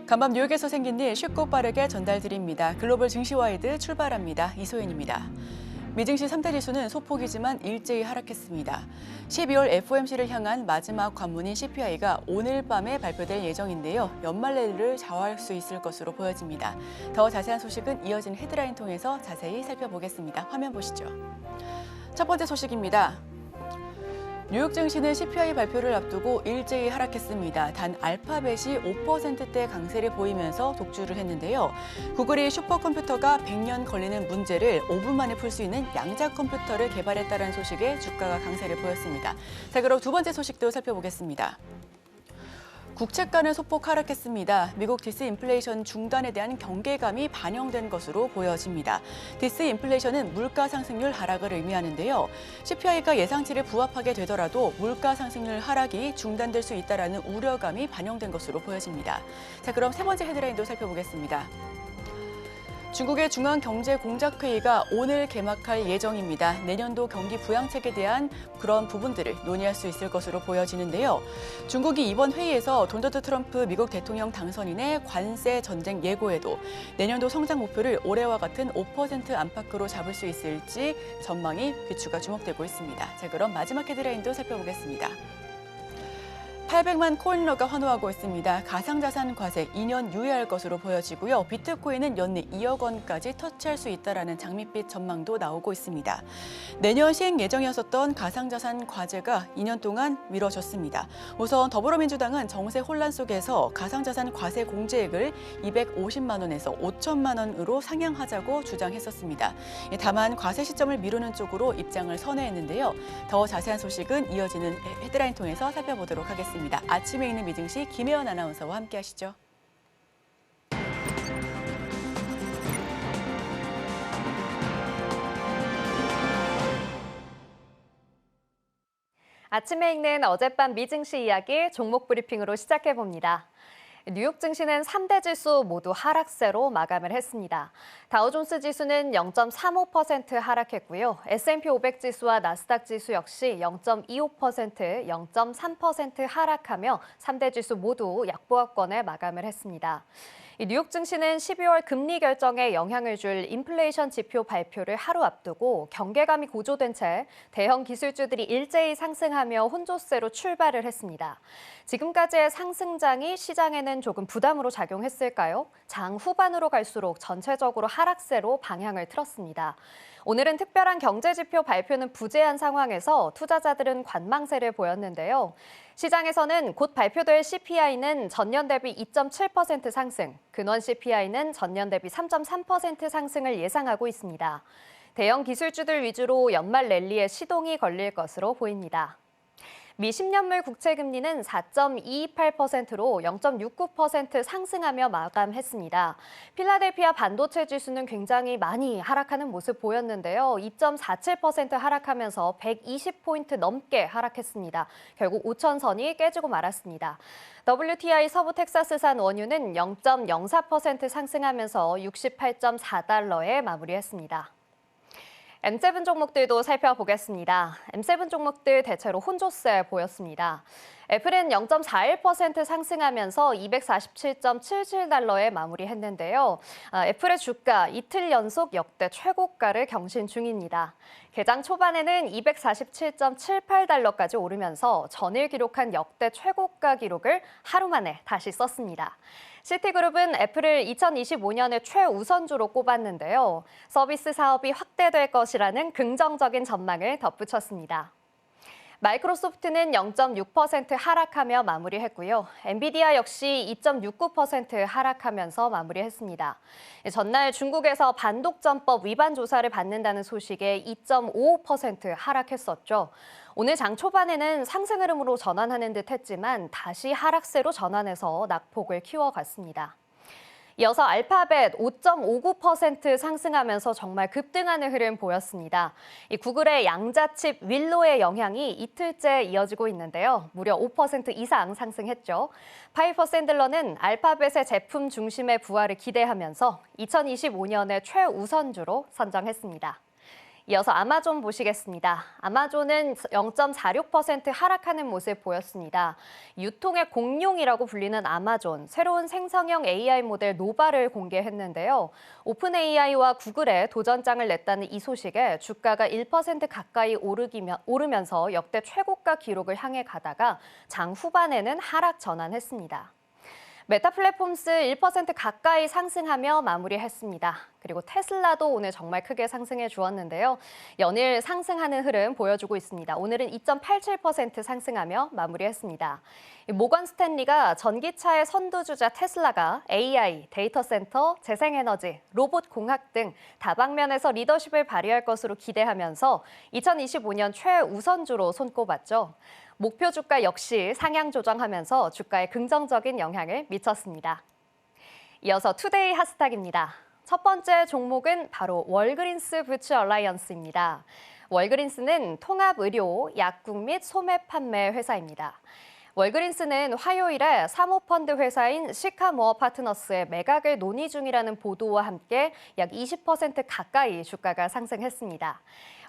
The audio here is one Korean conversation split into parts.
간밤 뉴욕에서 생긴 일 쉽고 빠르게 전달드립니다. 글로벌 증시와이드 출발합니다. 이소연입니다. 미증시 3대 지수는 소폭이지만 일제히 하락했습니다. 12월 FOMC를 향한 마지막 관문인 CPI가 오늘 밤에 발표될 예정인데요. 연말 랠리를 좌우할 수 있을 것으로 보여집니다. 더 자세한 소식은 이어진 헤드라인 통해서 자세히 살펴보겠습니다. 화면 보시죠. 첫 번째 소식입니다. 뉴욕 증시는 CPI 발표를 앞두고 일제히 하락했습니다. 단 알파벳이 5%대 강세를 보이면서 독주를 했는데요. 구글이 슈퍼컴퓨터가 100년 걸리는 문제를 5분 만에 풀 수 있는 양자 컴퓨터를 개발했다는 소식에 주가가 강세를 보였습니다. 자, 그럼 두 번째 소식도 살펴보겠습니다. 국채가는 소폭 하락했습니다. 미국 디스인플레이션 중단에 대한 경계감이 반영된 것으로 보여집니다. 디스인플레이션은 물가 상승률 하락을 의미하는데요. CPI가 예상치를 부합하게 되더라도 물가 상승률 하락이 중단될 수 있다는 우려감이 반영된 것으로 보여집니다. 자, 그럼 세 번째 헤드라인도 살펴보겠습니다. 중국의 중앙경제공작회의가 오늘 개막할 예정입니다. 내년도 경기 부양책에 대한 그런 부분들을 논의할 수 있을 것으로 보여지는데요. 중국이 이번 회의에서 도널드 트럼프 미국 대통령 당선인의 관세 전쟁 예고에도 내년도 성장 목표를 올해와 같은 5% 안팎으로 잡을 수 있을지 전망이 귀추가 주목되고 있습니다. 자, 그럼 마지막 헤드라인도 살펴보겠습니다. 800만 코인러가 환호하고 있습니다. 가상자산 과세 2년 유예할 것으로 보여지고요. 비트코인은 연내 2억 원까지 터치할 수 있다는 장밋빛 전망도 나오고 있습니다. 내년 시행 예정이었던 가상자산 과제가 2년 동안 미뤄졌습니다. 우선 더불어민주당은 정세 혼란 속에서 가상자산 과세 공제액을 250만 원에서 5천만 원으로 상향하자고 주장했었습니다. 다만 과세 시점을 미루는 쪽으로 입장을 선회했는데요. 더 자세한 소식은 이어지는 헤드라인 통해서 살펴보도록 하겠습니다. 아침에 있는 미증시 김혜연 아나운서와 함께하시죠. 아침에 읽는 어젯밤 미증시 이야기 종목 브리핑으로 시작해봅니다. 뉴욕 증시는 3대 지수 모두 하락세로 마감을 했습니다. 다우존스 지수는 0.35% 하락했고요. S&P 500 지수와 나스닥 지수 역시 0.25%, 0.3% 하락하며 3대 지수 모두 약보합권에 마감을 했습니다. 뉴욕 증시는 12월 금리 결정에 영향을 줄 인플레이션 지표 발표를 하루 앞두고 경계감이 고조된 채 대형 기술주들이 일제히 상승하며 혼조세로 출발을 했습니다. 지금까지의 상승장이 시장에는 조금 부담으로 작용했을까요? 장 후반으로 갈수록 전체적으로 하락세로 방향을 틀었습니다. 오늘은 특별한 경제지표 발표는 부재한 상황에서 투자자들은 관망세를 보였는데요. 시장에서는 곧 발표될 CPI는 전년 대비 2.7% 상승, 근원 CPI는 전년 대비 3.3% 상승을 예상하고 있습니다. 대형 기술주들 위주로 연말 랠리에 시동이 걸릴 것으로 보입니다. 미 10년물 국채금리는 4.228%로 0.69% 상승하며 마감했습니다. 필라델피아 반도체 지수는 굉장히 많이 하락하는 모습 보였는데요. 2.47% 하락하면서 120포인트 넘게 하락했습니다. 결국 5천선이 깨지고 말았습니다. WTI 서부 텍사스산 원유는 0.04% 상승하면서 68.4달러에 마무리했습니다. M7 종목들도 살펴보겠습니다. M7 종목들 대체로 혼조세 보였습니다. 애플은 0.41% 상승하면서 247.77달러에 마무리했는데요. 애플의 주가 이틀 연속 역대 최고가를 경신 중입니다. 개장 초반에는 247.78달러까지 오르면서 전일 기록한 역대 최고가 기록을 하루 만에 다시 썼습니다. 시티그룹은 애플을 2025년의 최우선주로 꼽았는데요. 서비스 사업이 확대될 것이라는 긍정적인 전망을 덧붙였습니다. 마이크로소프트는 0.6% 하락하며 마무리했고요. 엔비디아 역시 2.69% 하락하면서 마무리했습니다. 전날 중국에서 반독점법 위반 조사를 받는다는 소식에 2.55% 하락했었죠. 오늘 장 초반에는 상승 흐름으로 전환하는 듯 했지만 다시 하락세로 전환해서 낙폭을 키워갔습니다. 이어서 알파벳 5.59% 상승하면서 정말 급등하는 흐름 보였습니다. 이 구글의 양자칩 윌로의 영향이 이틀째 이어지고 있는데요. 무려 5% 이상 상승했죠. 파이퍼 샌들러는 알파벳의 제품 중심의 부활을 기대하면서 2025년의 최우선주로 선정했습니다. 이어서 아마존 보시겠습니다. 아마존은 0.46% 하락하는 모습 보였습니다. 유통의 공룡이라고 불리는 아마존, 새로운 생성형 AI 모델 노바를 공개했는데요. 오픈 AI와 구글에 도전장을 냈다는 이 소식에 주가가 1% 가까이 오르면서 역대 최고가 기록을 향해 가다가 장 후반에는 하락 전환했습니다. 메타 플랫폼스 1% 가까이 상승하며 마무리했습니다. 그리고 테슬라도 오늘 정말 크게 상승해 주었는데요. 연일 상승하는 흐름 보여주고 있습니다. 오늘은 2.87% 상승하며 마무리했습니다. 모건 스탠리가 전기차의 선두주자 테슬라가 AI, 데이터 센터, 재생에너지, 로봇 공학 등 다방면에서 리더십을 발휘할 것으로 기대하면서 2025년 최우선주로 손꼽았죠. 목표 주가 역시 상향 조정하면서 주가에 긍정적인 영향을 미쳤습니다. 이어서 투데이 핫스탁입니다. 첫 번째 종목은 바로 월그린스 부츠 얼라이언스입니다. 월그린스는 통합 의료, 약국 및 소매 판매 회사입니다. 월그린스는 화요일에 사모펀드 회사인 시카모어 파트너스의 매각을 논의 중이라는 보도와 함께 약 20% 가까이 주가가 상승했습니다.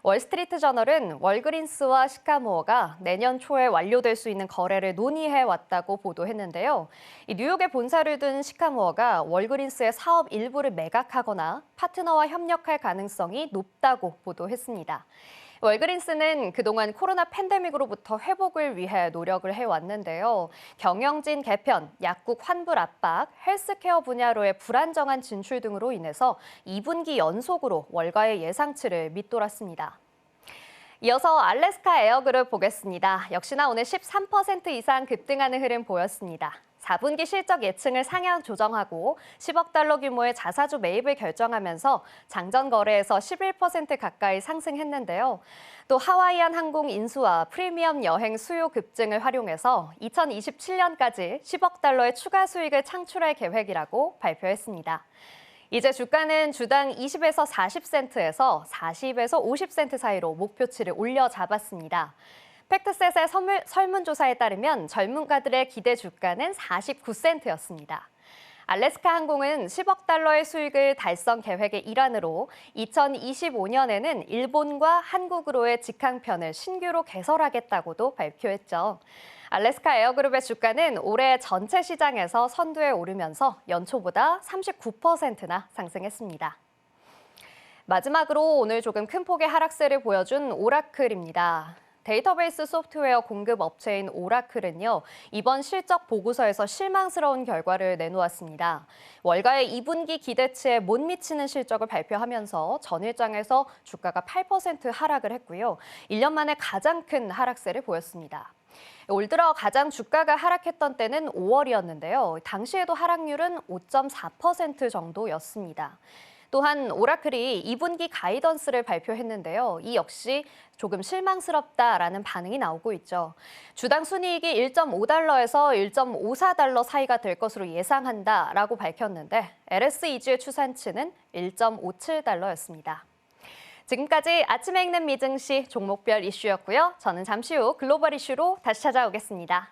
월스트리트저널은 월그린스와 시카모어가 내년 초에 완료될 수 있는 거래를 논의해왔다고 보도했는데요. 뉴욕에 본사를 둔 시카모어가 월그린스의 사업 일부를 매각하거나 파트너와 협력할 가능성이 높다고 보도했습니다. 월그린스는 그동안 코로나 팬데믹으로부터 회복을 위해 노력을 해왔는데요. 경영진 개편, 약국 환불 압박, 헬스케어 분야로의 불안정한 진출 등으로 인해서 2분기 연속으로 월가의 예상치를 밑돌았습니다. 이어서 알래스카 에어그룹 보겠습니다. 역시나 오늘 13% 이상 급등하는 흐름 보였습니다. 4분기 실적 예측을 상향 조정하고 10억 달러 규모의 자사주 매입을 결정하면서 장전 거래에서 11% 가까이 상승했는데요. 또 하와이안 항공 인수와 프리미엄 여행 수요 급증을 활용해서 2027년까지 10억 달러의 추가 수익을 창출할 계획이라고 발표했습니다. 이제 주가는 주당 20에서 40센트에서 40에서 50센트 사이로 목표치를 올려 잡았습니다. 팩트셋의 설문조사에 따르면 전문가들의 기대 주가는 49센트였습니다. 알래스카 항공은 10억 달러의 수익을 달성 계획의 일환으로 2025년에는 일본과 한국으로의 직항편을 신규로 개설하겠다고도 발표했죠. 알래스카 에어그룹의 주가는 올해 전체 시장에서 선두에 오르면서 연초보다 39%나 상승했습니다. 마지막으로 오늘 조금 큰 폭의 하락세를 보여준 오라클입니다. 데이터베이스 소프트웨어 공급 업체인 오라클은요, 이번 실적 보고서에서 실망스러운 결과를 내놓았습니다. 월가의 2분기 기대치에 못 미치는 실적을 발표하면서 전일장에서 주가가 8% 하락을 했고요. 1년 만에 가장 큰 하락세를 보였습니다. 올 들어 가장 주가가 하락했던 때는 5월이었는데요. 당시에도 하락률은 5.4% 정도였습니다. 또한 오라클이 2분기 가이던스를 발표했는데요. 이 역시 조금 실망스럽다라는 반응이 나오고 있죠. 주당 순이익이 1.5달러에서 1.54달러 사이가 될 것으로 예상한다라고 밝혔는데 LS2주의 추산치는 1.57달러였습니다. 지금까지 아침에 읽는 미증시 종목별 이슈였고요. 저는 잠시 후 글로벌 이슈로 다시 찾아오겠습니다.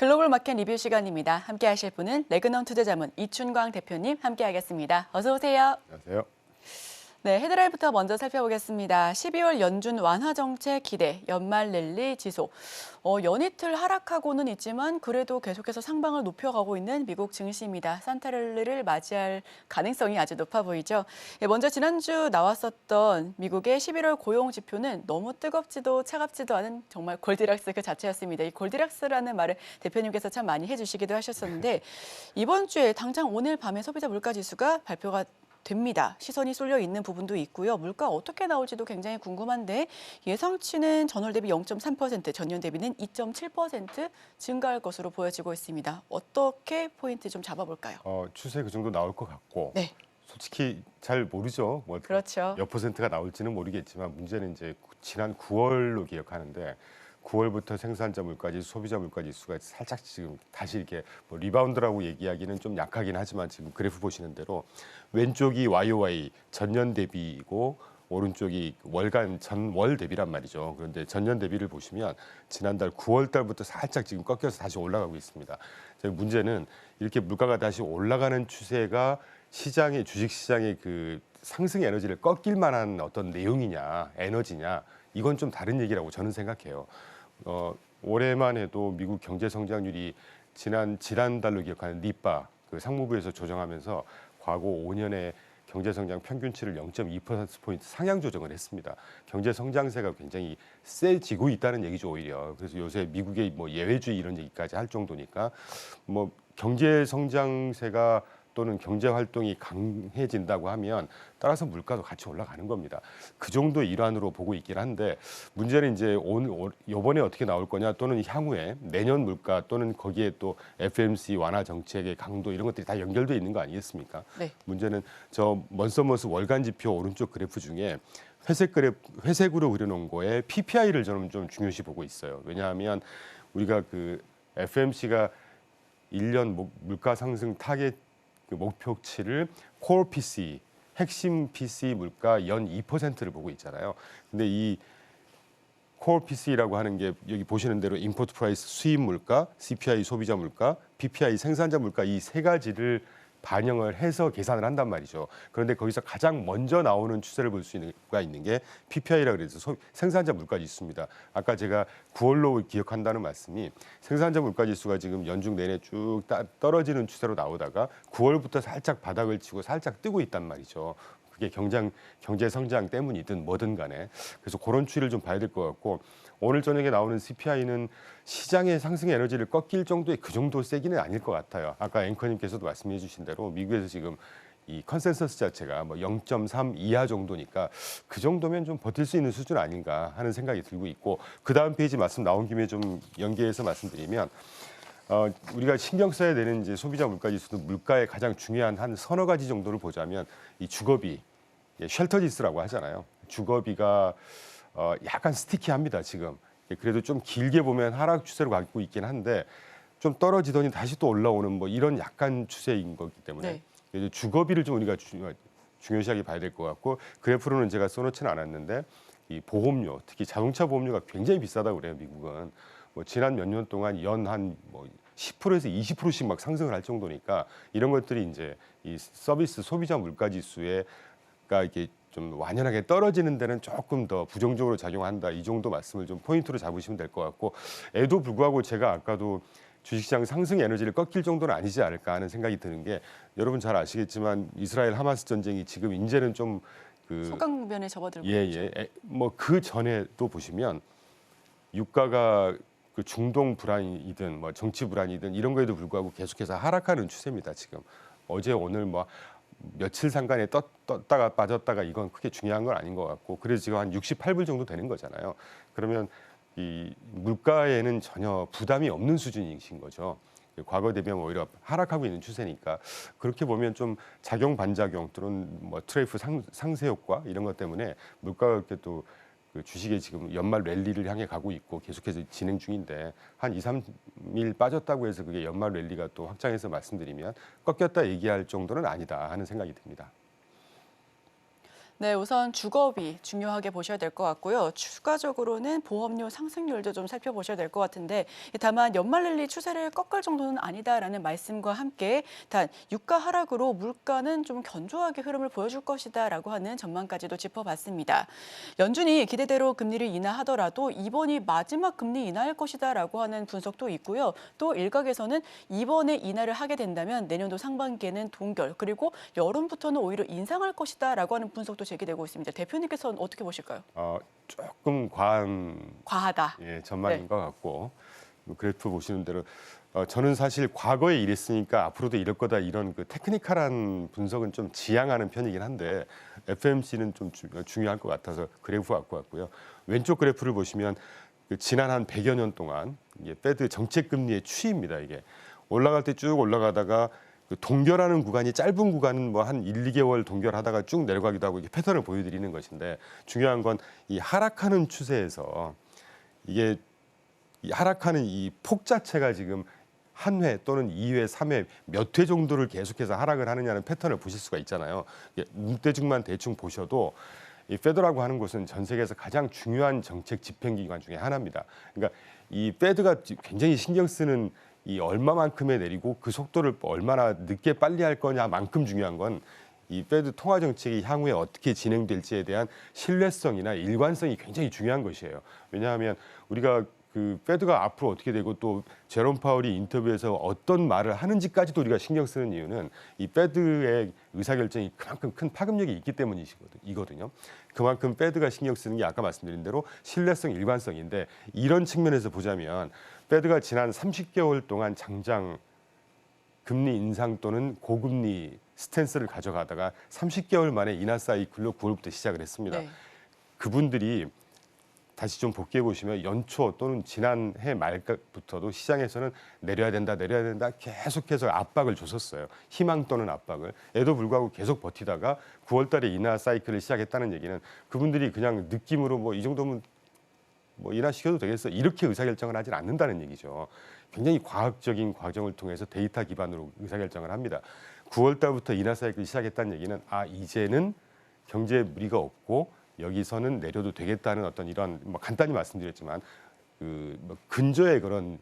글로벌 마켓 리뷰 시간입니다. 함께 하실 분은 레그넌 투자자문 이춘광 대표님 함께 하겠습니다. 어서 오세요. 안녕하세요. 네, 헤드라인부터 먼저 살펴보겠습니다. 12월 연준 완화 정책 기대, 연말 랠리 지속. 연이틀 하락하고는 있지만 그래도 계속해서 상방을 높여가고 있는 미국 증시입니다. 산타랠리를 맞이할 가능성이 아주 높아 보이죠. 먼저 지난주 나왔었던 미국의 11월 고용 지표는 너무 뜨겁지도 차갑지도 않은 정말 골디락스 그 자체였습니다. 이 골디락스라는 말을 대표님께서 참 많이 해주시기도 하셨었는데 이번 주에 당장 오늘 밤에 소비자 물가지수가 발표가 됩니다. 시선이 쏠려 있는 부분도 있고요. 물가 어떻게 나올지도 굉장히 궁금한데 예상치는 전월 대비 0.3%, 전년 대비는 2.7% 증가할 것으로 보여지고 있습니다. 어떻게 포인트 좀 잡아볼까요? 추세 그 정도 나올 것 같고 네. 솔직히 잘 모르죠. 그렇죠. 몇 퍼센트가 나올지는 모르겠지만 문제는 이제 지난 9월로 기억하는데 9월부터 생산자 물가지수, 소비자 물가지수가 살짝 지금 다시 이렇게 뭐 리바운드라고 얘기하기는 좀 약하긴 하지만 지금 그래프 보시는 대로 왼쪽이 YOY 전년 대비이고 오른쪽이 월간 전월 대비란 말이죠. 그런데 전년 대비를 보시면 지난달 9월 달부터 살짝 지금 꺾여서 다시 올라가고 있습니다. 문제는 이렇게 물가가 다시 올라가는 추세가 시장의 주식 시장의 그 상승 에너지를 꺾일 만한 어떤 내용이냐, 에너지냐 이건 좀 다른 얘기라고 저는 생각해요. 올해만 해도 미국 경제 성장률이 지난달로 기억하는 니빠 그 상무부에서 조정하면서 과거 5년의 경제 성장 평균치를 0.2%포인트 상향 조정을 했습니다. 경제 성장세가 굉장히 세지고 있다는 얘기죠, 오히려. 그래서 요새 미국의 뭐 예외주의 이런 얘기까지 할 정도니까 뭐 경제 성장세가 또는 경제 활동이 강해진다고 하면 따라서 물가도 같이 올라가는 겁니다. 그 정도 일환으로 보고 있긴 한데 문제는 이제 이번에 어떻게 나올 거냐 또는 향후에 내년 물가 또는 거기에 또 FMC 완화 정책의 강도 이런 것들이 다 연결돼 있는 거 아니겠습니까? 네. 문제는 저 먼서머스 월간 지표 오른쪽 그래프 중에 회색으로 그려놓은 거에 PPI를 저는 좀 중요시 보고 있어요. 왜냐하면 우리가 그 FMC가 1년 물가 상승 타겟 그 목표치를 core PCE, 핵심 PCE 물가 연 2%를 보고 있잖아요. 근데 이 core PCE라고 하는 게 여기 보시는 대로 임포트 프라이스 수입 물가, CPI 소비자 물가, PPI 생산자 물가 이 세 가지를 반영을 해서 계산을 한단 말이죠. 그런데 거기서 가장 먼저 나오는 추세를 볼 수가 있는 게 PPI라고 그래서 생산자 물가지수입니다. 아까 제가 9월로 기억한다는 말씀이 생산자 물가지수가 지금 연중 내내 쭉 떨어지는 추세로 나오다가 9월부터 살짝 바닥을 치고 살짝 뜨고 있단 말이죠. 그게 경제 성장 때문이든 뭐든 간에 그래서 그런 추이를 좀 봐야 될 것 같고 오늘 저녁에 나오는 CPI는 시장의 상승 에너지를 꺾일 정도의 그 정도 세기는 아닐 것 같아요. 아까 앵커님께서도 말씀해 주신 대로 미국에서 지금 이 컨센서스 자체가 뭐 0.3 이하 정도니까 그 정도면 좀 버틸 수 있는 수준 아닌가 하는 생각이 들고 있고 그 다음 페이지 말씀 나온 김에 좀 연계해서 말씀드리면 우리가 신경 써야 되는 이제 소비자 물가지수도 물가의 가장 중요한 한 서너 가지 정도를 보자면 이 주거비, 쉘터 지수라고 하잖아요. 주거비가 약간 스티키합니다, 지금. 그래도 좀 길게 보면 하락 추세로 가고 있긴 한데 좀 떨어지더니 다시 또 올라오는 뭐 이런 약간 추세인 거기 때문에 네. 주거비를 좀 우리가 중요시하게 봐야 될 것 같고 그래프로는 제가 써놓지는 않았는데 이 보험료, 특히 자동차 보험료가 굉장히 비싸다고 그래요, 미국은. 뭐 지난 몇 년 동안 연 한 뭐 10%에서 20%씩 막 상승을 할 정도니까 이런 것들이 이제 이 서비스 소비자 물가지수가 이게 좀 완연하게 떨어지는 데는 조금 더 부정적으로 작용한다. 이 정도 말씀을 좀 포인트로 잡으시면 될 것 같고 에도 불구하고 제가 아까도 주식시장 상승 에너지를 꺾일 정도는 아니지 않을까 하는 생각이 드는 게 여러분 잘 아시겠지만 이스라엘 하마스 전쟁이 지금 이제는 좀 그 소강변에 접어들고 있죠. 뭐 그 전에도 보시면 유가가 그 중동 불안이든 뭐 정치 불안이든 이런 거에도 불구하고 계속해서 하락하는 추세입니다. 지금 어제 오늘 뭐 며칠 상간에 떴다가 빠졌다가 이건 크게 중요한 건 아닌 것 같고 그래서 지금 한 68불 정도 되는 거잖아요. 그러면 이 물가에는 전혀 부담이 없는 수준이신 거죠. 과거 대비하면 오히려 하락하고 있는 추세니까 그렇게 보면 좀 작용 반작용 또는 뭐 트레이프 상세 효과 이런 것 때문에 물가가 이렇게 또 그 주식에 지금 연말 랠리를 향해 가고 있고 계속해서 진행 중인데 한 2, 3일 빠졌다고 해서 그게 연말 랠리가 또 확장해서 말씀드리면 꺾였다 얘기할 정도는 아니다 하는 생각이 듭니다. 네, 우선 주거비 중요하게 보셔야 될 것 같고요. 추가적으로는 보험료 상승률도 좀 살펴보셔야 될 것 같은데 다만 연말랠리 추세를 꺾을 정도는 아니다라는 말씀과 함께 단 유가 하락으로 물가는 좀 견조하게 흐름을 보여줄 것이다라고 하는 전망까지도 짚어봤습니다. 연준이 기대대로 금리를 인하하더라도 이번이 마지막 금리 인하일 것이다라고 하는 분석도 있고요. 또 일각에서는 이번에 인하를 하게 된다면 내년도 상반기에는 동결 그리고 여름부터는 오히려 인상할 것이다라고 하는 분석도 제기되고 있습니다. 대표님께서는 어떻게 보실까요? 조금 과하다. 전망인 네. 것 같고 그래프 보시는 대로 저는 사실 과거에 이랬으니까 앞으로도 이럴 거다 이런 그 테크니컬한 분석은 좀 지양하는 편이긴 한데 FMC는 좀 중요할 것 같아서 그래프 갖고 왔고요. 왼쪽 그래프를 보시면 그 지난 한 100여 년 동안 이게 페드 정책 금리의 추이입니다. 이게 올라갈 때 쭉 올라가다가 그 동결하는 구간이 짧은 구간은 뭐 한 1, 2개월 동결하다가 쭉 내려가기도 하고 이게 패턴을 보여드리는 것인데 중요한 건 이 하락하는 추세에서 이게 이 하락하는 이 폭 자체가 지금 한 회 또는 2회, 3회 몇 회 정도를 계속해서 하락을 하느냐는 패턴을 보실 수가 있잖아요. 문대중만 대충 보셔도 이 페드라고 하는 곳은 전 세계에서 가장 중요한 정책 집행기관 중에 하나입니다. 그러니까 이 페드가 굉장히 신경 쓰는 이 얼마만큼에 내리고 그 속도를 얼마나 늦게 빨리 할 거냐만큼 중요한 건 이 페드 통화 정책이 향후에 어떻게 진행될지에 대한 신뢰성이나 일관성이 굉장히 중요한 것이에요. 왜냐하면 우리가 그 페드가 앞으로 어떻게 되고 또 제롬 파월이 인터뷰에서 어떤 말을 하는지까지도 우리가 신경 쓰는 이유는 이 페드의 의사결정이 그만큼 큰 파급력이 있기 때문이거든요. 그만큼 페드가 신경 쓰는 게 아까 말씀드린 대로 신뢰성, 일관성인데 이런 측면에서 보자면 페드가 지난 30개월 동안 장장 금리 인상 또는 고금리 스탠스를 가져가다가 30개월 만에 인하 사이클로 9월부터 시작을 했습니다. 네. 그분들이 다시 좀 복귀해 보시면 연초 또는 지난해 말부터도 시장에서는 내려야 된다 계속해서 압박을 줬었어요. 희망 또는 압박을. 에도 불구하고 계속 버티다가 9월 달에 인하 사이클을 시작했다는 얘기는 그분들이 그냥 느낌으로 뭐 이 정도면 뭐 인하시켜도 되겠어 이렇게 의사결정을 하진 않는다는 얘기죠. 굉장히 과학적인 과정을 통해서 데이터 기반으로 의사결정을 합니다. 9월 달부터 인하 사이클이 시작했다는 얘기는 이제는 경제에 무리가 없고 여기서는 내려도 되겠다는 어떤 이런 뭐 간단히 말씀드렸지만 뭐 근저에 그런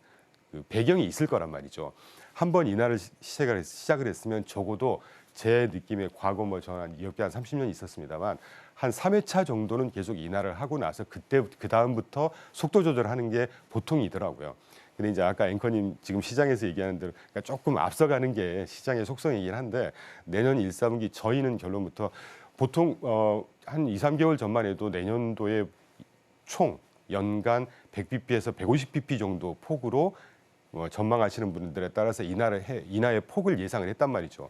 그 배경이 있을 거란 말이죠. 한번 인하를 시작을 했으면 적어도 제 느낌에 과거 뭐 저는 이렇게 한 30년 있었습니다만 한 3회차 정도는 계속 인하를 하고 나서 그때 그 다음부터 속도 조절하는 게 보통이더라고요. 근데 이제 아까 앵커님 지금 시장에서 얘기하는 대로 그러니까 조금 앞서가는 게 시장의 속성이긴 한데 내년 1, 4분기 저희는 결론부터 보통 한 2, 3개월 전만 해도 내년도에 총 연간 100bp에서 150bp 정도 폭으로 전망하시는 분들에 따라서 인하의 폭을 예상을 했단 말이죠.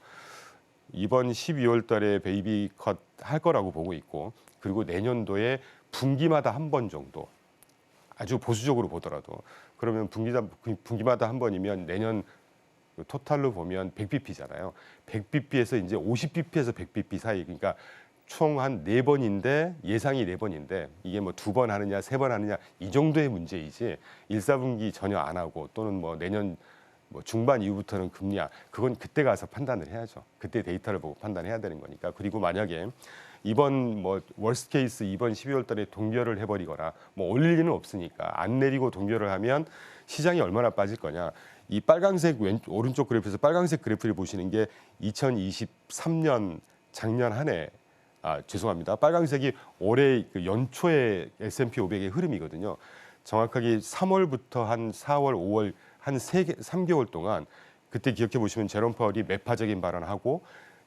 이번 12월 달에 베이비 컷 할 거라고 보고 있고 그리고 내년도에 분기마다 한 번 정도 아주 보수적으로 보더라도 그러면 분기마다 한 번이면 내년 토탈로 보면 100bp잖아요. 100bp에서 이제 50bp에서 100bp 사이 그러니까 총 한 4번인데 예상이 4번인데 이게 뭐 2번 하느냐 3번 하느냐 이 정도의 문제이지 1, 4분기 전혀 안 하고 또는 뭐 내년 뭐 중반 이후부터는 금리야 그건 그때 가서 판단을 해야죠. 그때 데이터를 보고 판단해야 되는 거니까. 그리고 만약에 이번 뭐 월스트 케이스 이번 12월 달에 동결을 해버리거나 뭐 올릴 리는 없으니까 안 내리고 동결을 하면 시장이 얼마나 빠질 거냐. 이 빨간색 오른쪽 그래프에서 빨간색 그래프를 보시는 게 2023년 작년 한 해 죄송합니다. 빨간색이 올해 그 연초의 S&P 500의 흐름이거든요. 정확하게 3월부터 한 4월, 5월 한 3개월 동안 그때 기억해 보시면 제롬 파월이 매파적인 발언하고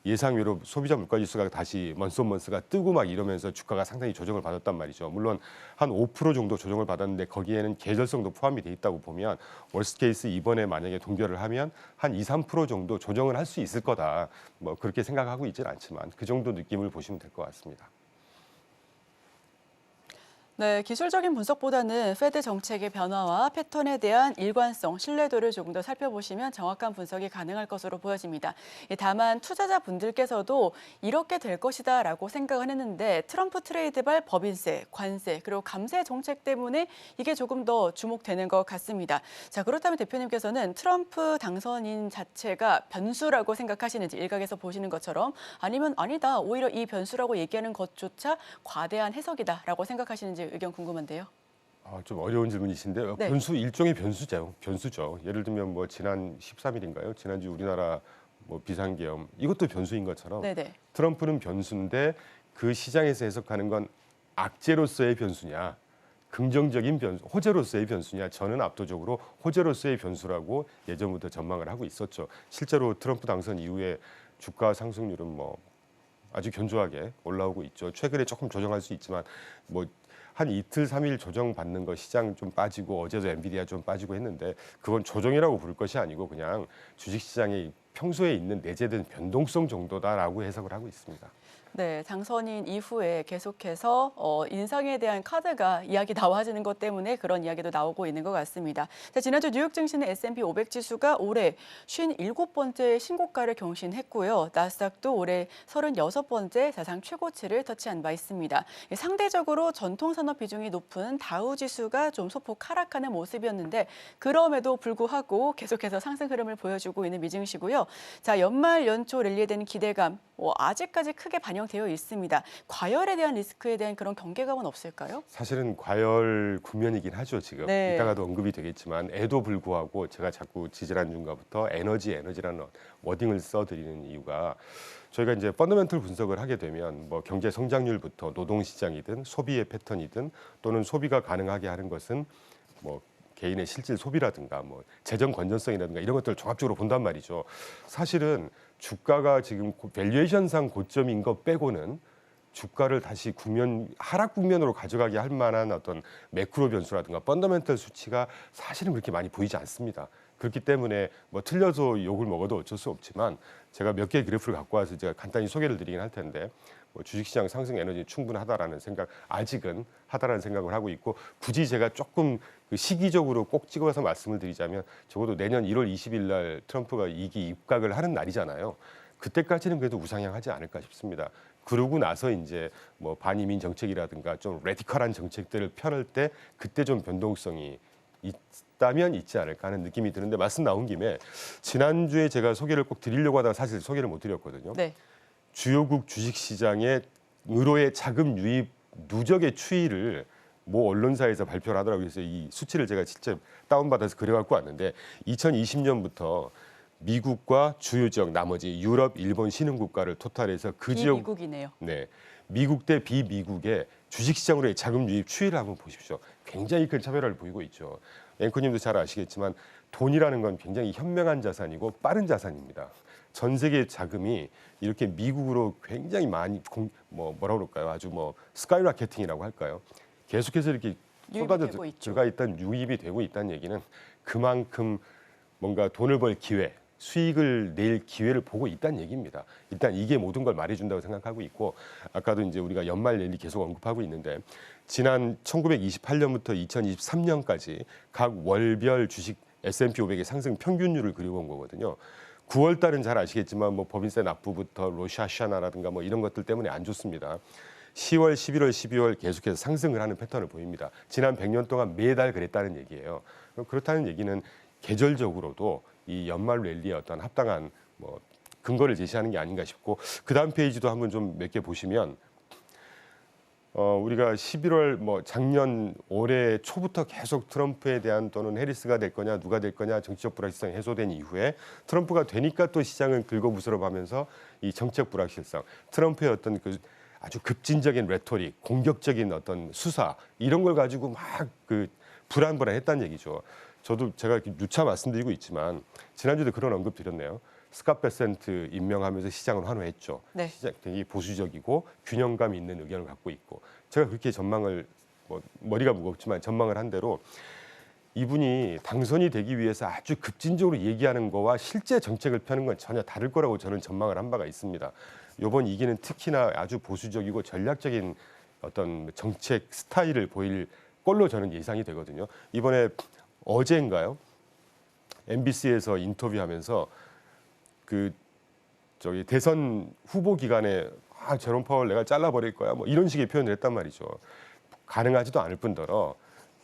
예상외로 소비자 물가지수가 다시 먼스가 뜨고 막 이러면서 주가가 상당히 조정을 받았단 말이죠. 물론 한 5% 정도 조정을 받았는데 거기에는 계절성도 포함이 돼 있다고 보면 월스트 케이스 이번에 만약에 동결을 하면 한 2, 3% 정도 조정을 할 수 있을 거다. 뭐 그렇게 생각하고 있지는 않지만 그 정도 느낌을 보시면 될 것 같습니다. 네, 기술적인 분석보다는 페드 정책의 변화와 패턴에 대한 일관성, 신뢰도를 조금 더 살펴보시면 정확한 분석이 가능할 것으로 보여집니다. 다만 투자자분들께서도 이렇게 될 것이다라고 생각을 했는데 트럼프 트레이드발 법인세, 관세, 그리고 감세 정책 때문에 이게 조금 더 주목되는 것 같습니다. 자, 그렇다면 대표님께서는 트럼프 당선인 자체가 변수라고 생각하시는지 일각에서 보시는 것처럼 아니면 아니다, 오히려 이 변수라고 얘기하는 것조차 과대한 해석이다라고 생각하시는지 의견 궁금한데요. 좀 어려운 질문이신데 네. 변수 일종의 변수죠. 예를 들면 뭐 지난 13일인가요? 지난주 우리나라 뭐 비상계엄 이것도 변수인 것처럼 네네. 트럼프는 변수인데 그 시장에서 해석하는 건 악재로서의 변수냐, 긍정적인 변수, 호재로서의 변수냐. 저는 압도적으로 호재로서의 변수라고 예전부터 전망을 하고 있었죠. 실제로 트럼프 당선 이후에 주가 상승률은 뭐 아주 견조하게 올라오고 있죠. 최근에 조금 조정할 수 있지만 뭐 한 이틀, 3일 조정받는 거 시장 좀 빠지고 어제도 엔비디아 좀 빠지고 했는데 그건 조정이라고 부를 것이 아니고 그냥 주식시장에 평소에 있는 내재된 변동성 정도다라고 해석을 하고 있습니다. 네, 당선인 이후에 계속해서 인상에 대한 카드가 이야기 나와지는 것 때문에 그런 이야기도 나오고 있는 것 같습니다. 자, 지난주 뉴욕 증시는 S&P 500 지수가 올해 57번째 신고가를 경신했고요. 나스닥도 올해 36번째 사상 최고치를 터치한 바 있습니다. 상대적으로 전통산업 비중이 높은 다우 지수가 좀 소폭 하락하는 모습이었는데 그럼에도 불구하고 계속해서 상승 흐름을 보여주고 있는 미증시고요. 자, 연말 연초 랠리에 대한 기대감 아직까지 크게 반영되어 있습니다. 과열에 대한 리스크에 대한 그런 경계감은 없을까요? 사실은 과열 국면이긴 하죠, 지금. 네. 이따가도 언급이 되겠지만 에도 불구하고 제가 자꾸 지지난주인가부터 에너지라는 워딩을 써드리는 이유가 저희가 이제 펀더멘털 분석을 하게 되면 뭐 경제 성장률부터 노동 시장이든 소비의 패턴이든 또는 소비가 가능하게 하는 것은 뭐 개인의 실질 소비라든가 뭐 재정 건전성이라든가 이런 것들을 종합적으로 본단 말이죠. 사실은 주가가 지금 밸류에이션상 고점인 것 빼고는 주가를 다시 하락 국면으로 가져가게 할 만한 어떤 매크로 변수라든가 펀더멘털 수치가 사실은 그렇게 많이 보이지 않습니다. 그렇기 때문에 뭐 틀려서 욕을 먹어도 어쩔 수 없지만 제가 몇 개의 그래프를 갖고 와서 제가 간단히 소개를 드리긴 할 텐데 뭐 주식시장 상승 에너지 충분하다라는 생각, 아직은 하다라는 생각을 하고 있고 굳이 제가 조금 그 시기적으로 꼭 찍어서 말씀을 드리자면 적어도 내년 1월 20일 날 트럼프가 2기 입각을 하는 날이잖아요. 그때까지는 그래도 우상향하지 않을까 싶습니다. 그러고 나서 이제 뭐 반이민 정책이라든가 좀 레디컬한 정책들을 펴를 때 그때 좀 변동성이 있다면 있지 않을까 하는 느낌이 드는데 말씀 나온 김에 지난주에 제가 소개를 꼭 드리려고 하다가 사실 소개를 못 드렸거든요. 네. 주요국 주식시장의 으로의 자금 유입 누적의 추이를 모 언론사에서 발표를 하더라고요. 그래서 이 수치를 제가 직접 다운받아서 그려갖고 왔는데 2020년부터 미국과 주요 지역 나머지 유럽, 일본 신흥국가를 토탈해서 그 지역 미국이네요. 네, 미국 대 비미국의 주식시장으로의 자금 유입 추이를 한번 보십시오. 굉장히 큰 차별화를 보이고 있죠. 앵커님도 잘 아시겠지만 돈이라는 건 굉장히 현명한 자산이고 빠른 자산입니다. 전 세계 자금이 이렇게 미국으로 굉장히 많이 뭐라 그럴까요? 아주 뭐 스카이라케팅이라고 할까요? 계속해서 이렇게 쏟아져 들어가 있다는 유입이 되고 있다는 얘기는 그만큼 뭔가 돈을 벌 기회, 수익을 낼 기회를 보고 있다는 얘기입니다. 일단 이게 모든 걸 말해준다고 생각하고 있고 아까도 이제 우리가 연말 랠리 계속 언급하고 있는데 지난 1928년부터 2023년까지 각 월별 주식 S&P 500의 상승 평균율을 그려본 거거든요. 9월 달은 잘 아시겠지만 뭐 법인세 납부부터 로샤샤나라든가 뭐 이런 것들 때문에 안 좋습니다. 10월, 11월, 12월 계속해서 상승을 하는 패턴을 보입니다. 지난 100년 동안 매달 그랬다는 얘기예요. 그렇다는 얘기는 계절적으로도 이 연말 랠리의 어떤 합당한 뭐 근거를 제시하는 게 아닌가 싶고 그다음 페이지도 한번 좀 몇 개 보시면 우리가 11월 뭐 작년 올해 초부터 계속 트럼프에 대한 또는 해리스가 될 거냐 누가 될 거냐 정치적 불확실성이 해소된 이후에 트럼프가 되니까 또 시장은 긁어부스럼하면서 이 정책 불확실성 트럼프의 어떤 그 아주 급진적인 레토릭 공격적인 어떤 수사 이런 걸 가지고 막 그 불안불안했다는 얘기죠. 저도 제가 누차 말씀드리고 있지만 지난주에도 그런 언급 드렸네요. 스캇 베센트 임명하면서 시장을 환호했죠. 네. 시장 되게 보수적이고 균형감 있는 의견을 갖고 있고 제가 그렇게 전망을 머리가 무겁지만 전망을 한 대로 이분이 당선이 되기 위해서 아주 급진적으로 얘기하는 거와 실제 정책을 펴는 건 전혀 다를 거라고 저는 전망을 한 바가 있습니다. 이번 2기는 특히나 아주 보수적이고 전략적인 어떤 정책 스타일을 보일 걸로 저는 예상이 되거든요. 이번에 어제인가요? MBC에서 인터뷰하면서 그 저기 대선 후보 기간에 제롬 파월 내가 잘라버릴 거야 뭐 이런 식의 표현을 했단 말이죠. 가능하지도 않을 뿐더러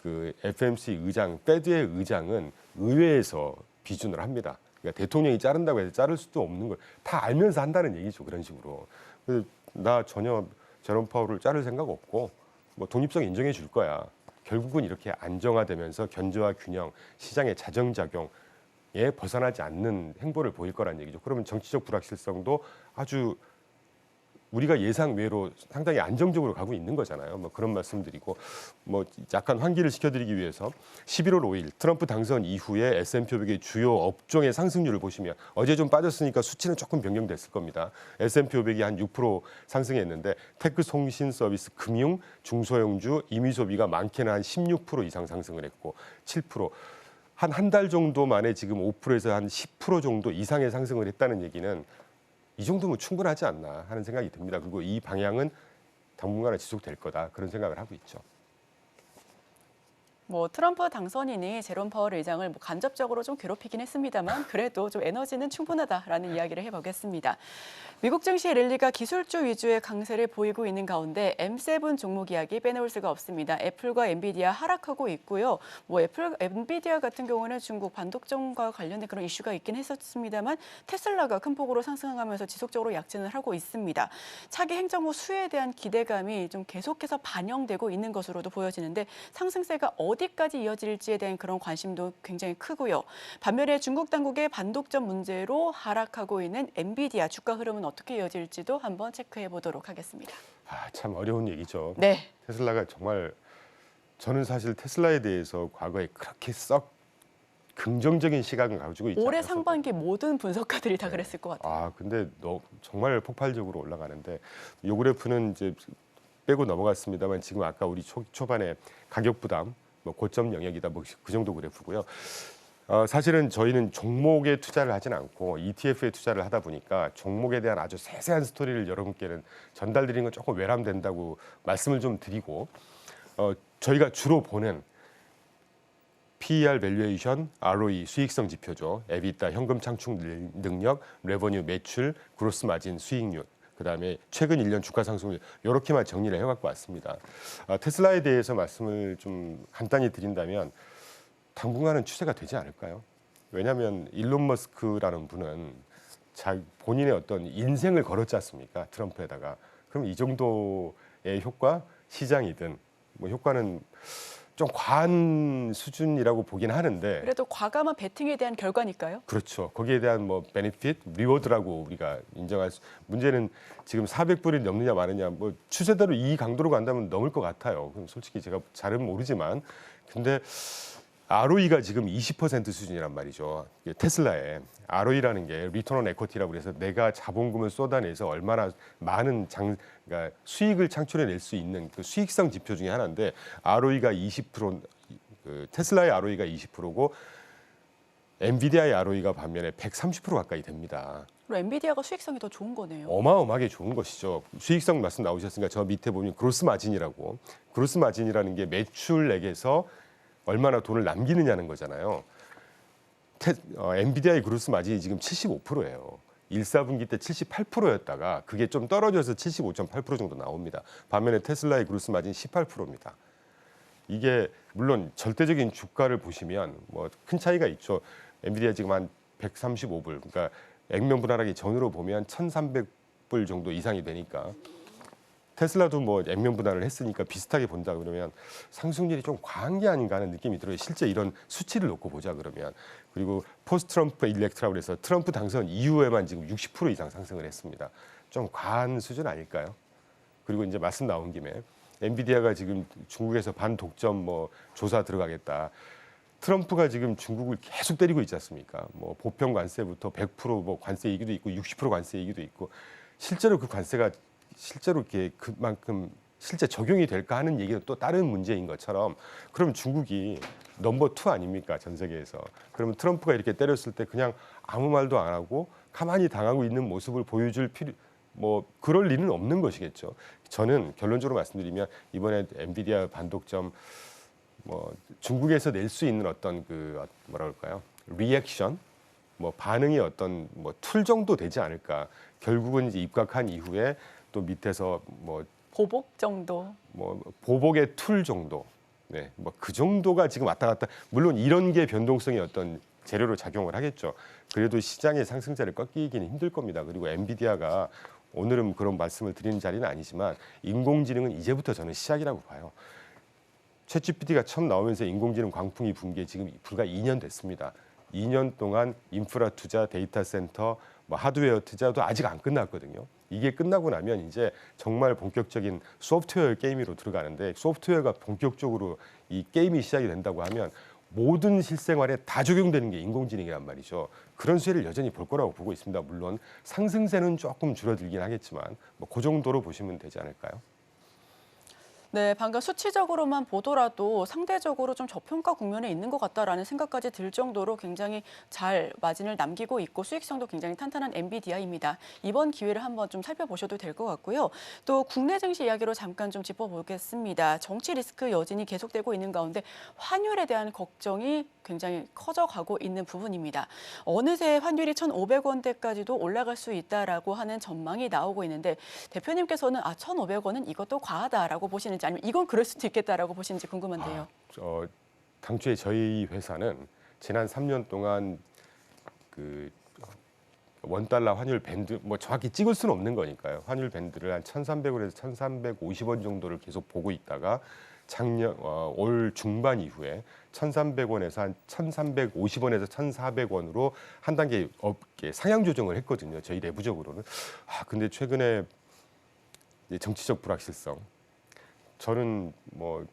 그 FMC 의장, 페드의 의장은 의회에서 비준을 합니다. 그러니까 대통령이 자른다고 해서 자를 수도 없는 걸 다 알면서 한다는 얘기죠. 그런 식으로. 그래서 나 전혀 제롬 파월을 자를 생각 없고 뭐 독립성 인정해 줄 거야. 결국은 이렇게 안정화되면서 견제와 균형, 시장의 자정작용에 벗어나지 않는 행보를 보일 거란 얘기죠. 그러면 정치적 불확실성도 아주 우리가 예상 외로 상당히 안정적으로 가고 있는 거잖아요. 뭐 그런 말씀드리고 뭐 약간 환기를 시켜드리기 위해서 11월 5일 트럼프 당선 이후에 S&P 500의 주요 업종의 상승률을 보시면 어제 좀 빠졌으니까 수치는 조금 변경됐을 겁니다. S&P 500이 한 6% 상승했는데 테크, 통신 서비스, 금융, 중소형주, 임의소비가 많게는 한 16% 이상 상승을 했고 7%. 한 달 정도 만에 지금 5%에서 한 10% 정도 이상의 상승을 했다는 얘기는 이 정도면 충분하지 않나 하는 생각이 듭니다. 그리고 이 방향은 당분간은 지속될 거다 그런 생각을 하고 있죠. 뭐 트럼프 당선인이 제롬 파월 의장을 뭐 간접적으로 좀 괴롭히긴 했습니다만 그래도 좀 에너지는 충분하다라는 이야기를 해보겠습니다. 미국 증시 랠리가 기술주 위주의 강세를 보이고 있는 가운데 M7 종목 이야기 빼놓을 수가 없습니다. 애플과 엔비디아 하락하고 있고요. 뭐 엔비디아 같은 경우는 중국 반도점과 관련된 그런 이슈가 있긴 했었습니다만 테슬라가 큰 폭으로 상승하면서 지속적으로 약진을 하고 있습니다. 차기 행정부 수혜에 대한 기대감이 좀 계속해서 반영되고 있는 것으로도 보여지는데 상승세가 어디까지 이어질지에 대한 그런 관심도 굉장히 크고요. 반면에 중국 당국의 반독점 문제로 하락하고 있는 엔비디아 주가 흐름은 어떻게 이어질지도 한번 체크해 보도록 하겠습니다. 참 어려운 얘기죠. 네. 테슬라가 정말 저는 사실 테슬라에 대해서 과거에 그렇게 썩 긍정적인 시각을 가지고 있지 올해 않았었거든요. 상반기 모든 분석가들이 다 그랬을 것 같아요. 근데 정말 폭발적으로 올라가는데 요 그래프는 이제 빼고 넘어갔습니다만 지금 아까 우리 초반에 가격 부담 뭐 고점 영역이다 뭐 그 정도 그래프고요. 사실은 저희는 종목에 투자를 하진 않고 ETF에 투자를 하다 보니까 종목에 대한 아주 세세한 스토리를 여러분께는 전달드리는 건 조금 외람된다고 말씀을 좀 드리고 저희가 주로 보는 PER 밸류에이션, ROE 수익성 지표죠. 에비타 현금 창출 능력, 레버뉴 매출, 그로스 마진 수익률. 그다음에 최근 1년 주가 상승률 이렇게만 정리를 해갖고 왔습니다. 테슬라에 대해서 말씀을 좀 간단히 드린다면 당분간은 추세가 되지 않을까요? 왜냐하면 일론 머스크라는 분은 본인의 어떤 인생을 걸었지 않습니까? 트럼프에다가. 그럼 이 정도의 효과, 시장이든 뭐 효과는 좀 과한 수준이라고 보긴 하는데 그래도 과감한 베팅에 대한 결과니까요. 그렇죠. 거기에 대한 뭐 베네핏, 리워드라고 우리가 인정할 문제는 지금 400불이 넘느냐 마느냐 뭐 추세대로 이 강도로 간다면 넘을 것 같아요. 그럼 솔직히 제가 잘은 모르지만 근데 ROE가 지금 20% 수준이란 말이죠. 테슬라의 ROE라는 게 리턴 온 에쿼티라고 그래서 내가 자본금을 쏟아내서 얼마나 많은 그러니까 수익을 창출해낼 수 있는 그 수익성 지표 중에 하나인데 ROE가 20%, 테슬라의 ROE가 20%고 엔비디아의 ROE가 반면에 130% 가까이 됩니다. 그리고 엔비디아가 수익성이 더 좋은 거네요. 어마어마하게 좋은 것이죠. 수익성 말씀 나오셨으니까 저 밑에 보면 그로스 마진이라고. 그로스 마진이라는 게 매출액에서 얼마나 돈을 남기느냐는 거잖아요. 엔비디아의 그로스 마진이 지금 75%예요. 1사분기 때 78%였다가 그게 좀 떨어져서 75.8% 정도 나옵니다. 반면에 테슬라의 그로스 마진 18%입니다. 이게 물론 절대적인 주가를 보시면 뭐 큰 차이가 있죠. 엔비디아 지금 한 135불, 그러니까 액면 분할하기 전으로 보면 1,300불 정도 이상이 되니까 테슬라도 뭐 액면 분할을 했으니까 비슷하게 본다 그러면 상승률이 좀 과한 게 아닌가 하는 느낌이 들어요. 실제 이런 수치를 놓고 보자 그러면. 그리고 포스트 트럼프 일렉트라고 해서 트럼프 당선 이후에만 지금 60% 이상 상승을 했습니다. 좀 과한 수준 아닐까요? 그리고 이제 말씀 나온 김에 엔비디아가 지금 중국에서 반독점 뭐 조사 들어가겠다. 트럼프가 지금 중국을 계속 때리고 있지 않습니까? 뭐 보편 관세부터 100% 관세 얘기도 있고 60% 관세 얘기도 있고 실제로 그 관세가 실제로 이렇게 그만큼 실제 적용이 될까 하는 얘기는 또 다른 문제인 것처럼 그럼 중국이 넘버 2 아닙니까? 전 세계에서. 그러면 트럼프가 이렇게 때렸을 때 그냥 아무 말도 안 하고 가만히 당하고 있는 모습을 보여줄 뭐 그럴 리는 없는 것이겠죠. 저는 결론적으로 말씀드리면 이번에 엔비디아 반독점 뭐 중국에서 낼 수 있는 어떤 그 뭐라 그럴까요? 리액션, 뭐 반응이 어떤 뭐 툴 정도 되지 않을까. 결국은 이제 입각한 이후에 또 밑에서 뭐 보복 정도. 뭐 보복의 툴 정도, 네, 뭐 그 정도가 지금 왔다 갔다. 물론 이런 게 변동성이 어떤 재료로 작용을 하겠죠. 그래도 시장의 상승세를 꺾이기는 힘들 겁니다. 그리고 엔비디아가 오늘은 그런 말씀을 드리는 자리는 아니지만 인공지능은 이제부터 저는 시작이라고 봐요. 챗GPT가 처음 나오면서 인공지능 광풍이 분 게 지금 불과 2년 됐습니다. 2년 동안 인프라 투자, 데이터 센터, 뭐 하드웨어 투자도 아직 안 끝났거든요. 이게 끝나고 나면 이제 정말 본격적인 소프트웨어 게임으로 들어가는데 소프트웨어가 본격적으로 이 게임이 시작이 된다고 하면 모든 실생활에 다 적용되는 게 인공지능이란 말이죠. 그런 수혜를 여전히 볼 거라고 보고 있습니다. 물론 상승세는 조금 줄어들긴 하겠지만 뭐 그 정도로 보시면 되지 않을까요? 네, 방금 수치적으로만 보더라도 상대적으로 좀 저평가 국면에 있는 것 같다라는 생각까지 들 정도로 굉장히 잘 마진을 남기고 있고 수익성도 굉장히 탄탄한 엔비디아입니다. 이번 기회를 한번 좀 살펴보셔도 될 것 같고요. 또 국내 증시 이야기로 잠깐 좀 짚어보겠습니다. 정치 리스크 여진이 계속되고 있는 가운데 환율에 대한 걱정이 굉장히 커져가고 있는 부분입니다. 어느새 환율이 1,500원대까지도 올라갈 수 있다라고 하는 전망이 나오고 있는데 대표님께서는 1,500원은 이것도 과하다라고 보시는지 아니면 이건 그럴 수도 있겠다라고 보시는지 궁금한데요. 당초에 저희 회사는 지난 3년 동안 그 원달러 환율 밴드 뭐 정확히 찍을 수는 없는 거니까요. 환율 밴드를 한 1,300원에서 1,350원 정도를 계속 보고 있다가 작년 올 중반 이후에 1,300원에서 한 1,350원에서 1,400원으로 한 단계 상향 조정을 했거든요. 저희 내부적으로는. 근데 최근에 이제 정치적 불확실성. 저는 뭐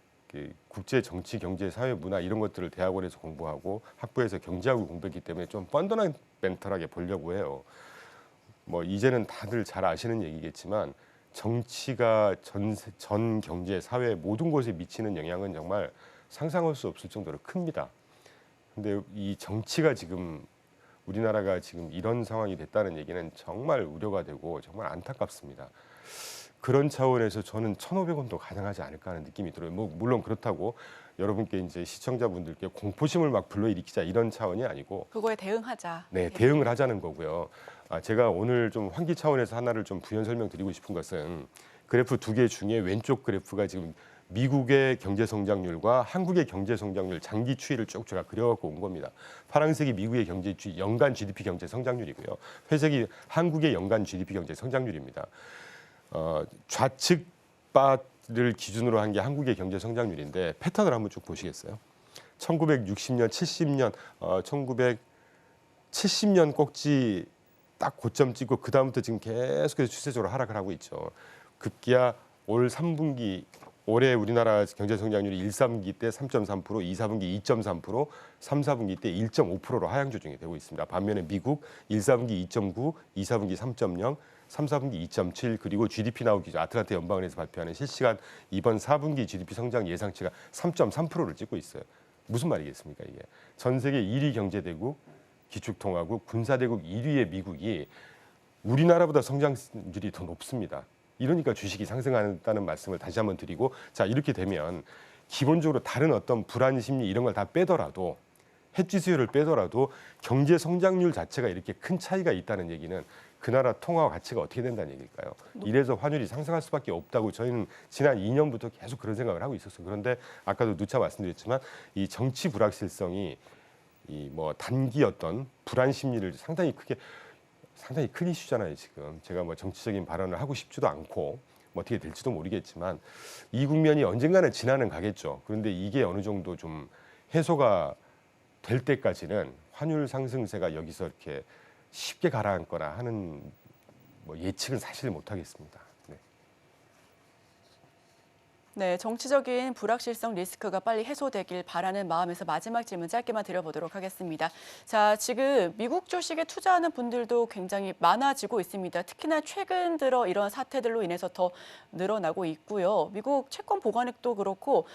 국제 정치, 경제, 사회, 문화 이런 것들을 대학원에서 공부하고 학부에서 경제학을 공부했기 때문에 좀 펀더멘털하게 보려고 해요. 뭐 이제는 다들 잘 아시는 얘기겠지만 정치가 전 경제, 사회 모든 곳에 미치는 영향은 정말 상상할 수 없을 정도로 큽니다. 근데 이 정치가 지금 우리나라가 지금 이런 상황이 됐다는 얘기는 정말 우려가 되고 정말 안타깝습니다. 그런 차원에서 저는 1,500원도 가능하지 않을까 하는 느낌이 들어요. 뭐 물론 그렇다고 여러분께 이제 시청자분들께 공포심을 막 불러일으키자 이런 차원이 아니고 그거에 대응하자. 네, 대응을 하자는 거고요. 제가 오늘 좀 환기 차원에서 하나를 좀 부연 설명드리고 싶은 것은 그래프 두 개 중에 왼쪽 그래프가 지금 미국의 경제 성장률과 한국의 경제 성장률 장기 추이를 쭉 제가 그려갖고 온 겁니다. 파란색이 미국의 경제 추이 연간 GDP 경제 성장률이고요. 회색이 한국의 연간 GDP 경제 성장률입니다. 좌측 바를 기준으로 한 게 한국의 경제 성장률인데 패턴을 한번 쭉 보시겠어요? 1960년, 70년, 1970년 꼭지 딱 고점 찍고 그 다음부터 지금 계속해서 추세적으로 하락을 하고 있죠. 급기야 올 3분기 올해 우리나라 경제 성장률이 1, 3분기 때 3.3%, 2, 4분기 2.3%, 3, 4분기 때 1.5%로 하향 조정이 되고 있습니다. 반면에 미국 1, 4분기 2.9, 2, 4분기 3.0, 3, 4분기 2.7 그리고 GDP 나오기 전 아틀란타 연방은행에서 발표하는 실시간 이번 4분기 GDP 성장 예상치가 3.3%를 찍고 있어요. 무슨 말이겠습니까 이게? 전 세계 1위 경제대국, 기축통화국, 군사대국 1위의 미국이 우리나라보다 성장률이 더 높습니다. 이러니까 주식이 상승한다는 말씀을 다시 한번 드리고 자 이렇게 되면 기본적으로 다른 어떤 불안 심리 이런 걸 다 빼더라도 해지 수요를 빼더라도 경제 성장률 자체가 이렇게 큰 차이가 있다는 얘기는 그 나라 통화 가치가 어떻게 된다는 얘기일까요? 이래서 환율이 상승할 수밖에 없다고 저희는 지난 2년부터 계속 그런 생각을 하고 있었어요. 그런데 아까도 누차 말씀드렸지만 이 정치 불확실성이 이 뭐 단기 어떤 불안 심리를 상당히 큰 이슈잖아요. 지금 제가 뭐 정치적인 발언을 하고 싶지도 않고 뭐 어떻게 될지도 모르겠지만 이 국면이 언젠가는 지나는 가겠죠. 그런데 이게 어느 정도 좀 해소가 될 때까지는 환율 상승세가 여기서 이렇게 쉽게 가라앉거나 하는 뭐 예측은 사실 못하겠습니다. 네. 네, 정치적인 불확실성 리스크가 빨리 해소되길 바라는 마음에서 마지막 질문 짧게만 드려보도록 하겠습니다. 자, 지금 미국 주식에 투자하는 분들도 굉장히 많아지고 있습니다. 특히나 최근 들어 이런 사태들로 인해서 더 늘어나고 있고요. 미국 채권 보관액도 그렇고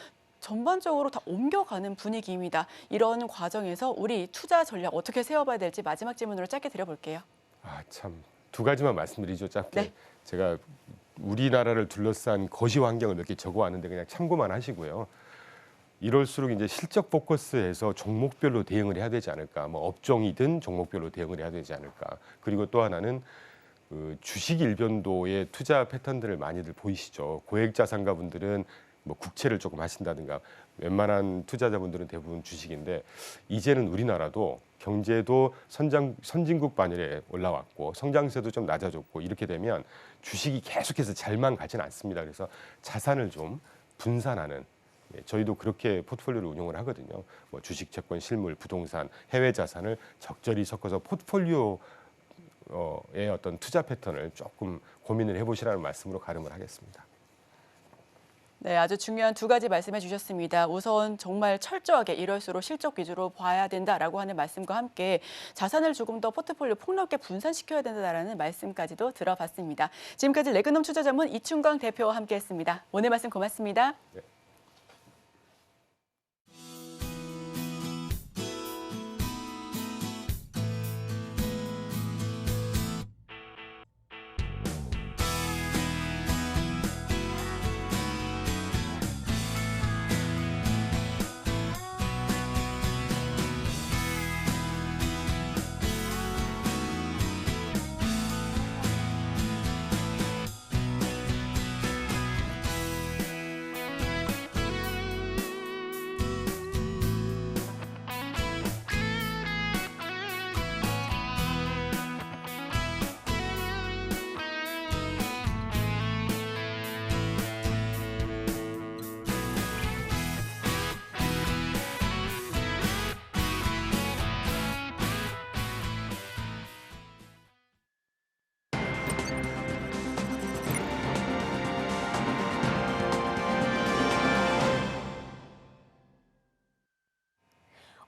전반적으로 다 옮겨가는 분위기입니다. 이런 과정에서 우리 투자 전략 어떻게 세워봐야 될지 마지막 질문으로 짧게 드려볼게요. 참 두 가지만 말씀드리죠. 짧게. 네. 제가 우리나라를 둘러싼 거시 환경을 몇 개 적어왔는데 그냥 참고만 하시고요. 이럴수록 이제 실적 포커스에서 종목별로 대응을 해야 되지 않을까. 뭐 업종이든 종목별로 대응을 해야 되지 않을까. 그리고 또 하나는 그 주식 일변도의 투자 패턴들을 많이들 보이시죠. 고액 자산가 분들은 뭐 국채를 조금 하신다든가 웬만한 투자자분들은 대부분 주식인데 이제는 우리나라도 경제도 선진국 반열에 올라왔고 성장세도 좀 낮아졌고 이렇게 되면 주식이 계속해서 잘만 가지는 않습니다. 그래서 자산을 좀 분산하는 저희도 그렇게 포트폴리오를 운영을 하거든요. 뭐 주식, 채권, 실물, 부동산, 해외 자산을 적절히 섞어서 포트폴리오의 어떤 투자 패턴을 조금 고민을 해보시라는 말씀으로 가름을 하겠습니다. 네, 아주 중요한 두 가지 말씀해 주셨습니다. 우선 정말 철저하게 이럴수록 실적 위주로 봐야 된다라고 하는 말씀과 함께 자산을 조금 더 포트폴리오 폭넓게 분산시켜야 된다라는 말씀까지도 들어봤습니다. 지금까지 레그넘 투자전문 이충광 대표와 함께했습니다. 오늘 말씀 고맙습니다. 네.